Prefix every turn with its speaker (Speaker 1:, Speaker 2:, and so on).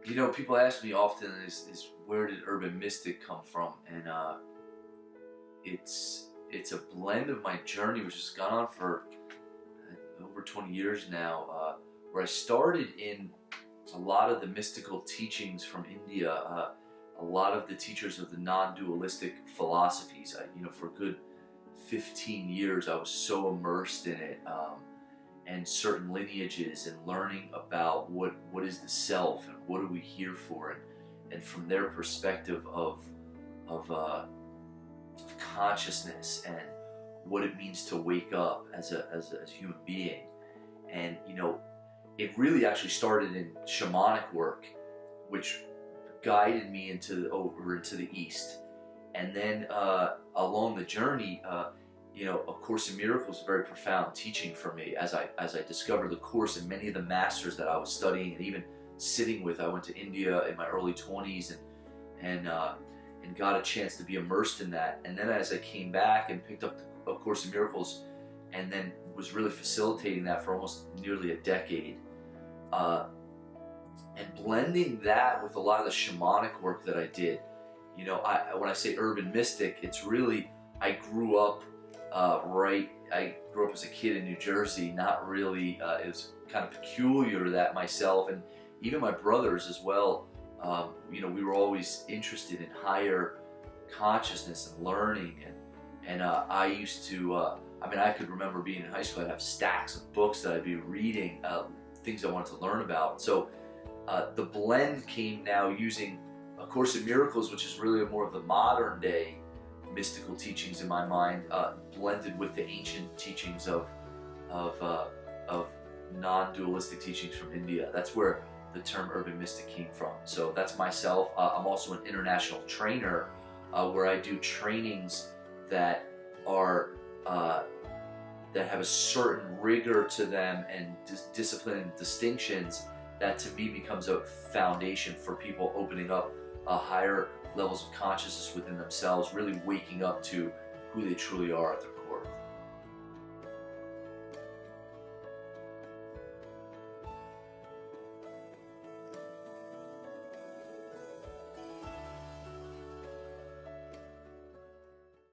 Speaker 1: You know, people ask me often is where did urban mystic come from, and it's a blend of my journey, which has gone on for over 20 years now, where I started in a lot of the mystical teachings from India, a lot of the teachers of the non-dualistic philosophies. You know, for a good 15 years, I was so immersed in it. And certain lineages and learning about what is the self and what are we here for, and from their perspective of consciousness and what it means to wake up as a human being. And you know, it really actually started in shamanic work, which guided me over into the East. And then along the journey, you know, A Course in Miracles is a very profound teaching for me as I discovered the Course and many of the masters that I was studying and even sitting with. I went to India in my early 20s and got a chance to be immersed in that. And then as I came back and picked up A Course in Miracles and then was really facilitating that for almost nearly a decade, and blending that with a lot of the shamanic work that I did. You know, when I say urban mystic, it's really, I grew up I grew up as a kid in New Jersey, not really, it was kind of peculiar to that myself, and even my brothers as well. You know, we were always interested in higher consciousness and learning, and I used to, I mean, I could remember being in high school, I'd have stacks of books that I'd be reading, things I wanted to learn about. So the blend came now using A Course in Miracles, which is really more of the modern day mystical teachings in my mind, blended with the ancient teachings of non-dualistic teachings from India. That's where the term urban mystic came from. So that's myself. I'm also an international trainer, where I do trainings that are that have a certain rigor to them and discipline and distinctions that to me becomes a foundation for people opening up a higher levels of consciousness within themselves, really waking up to who they truly are at their core.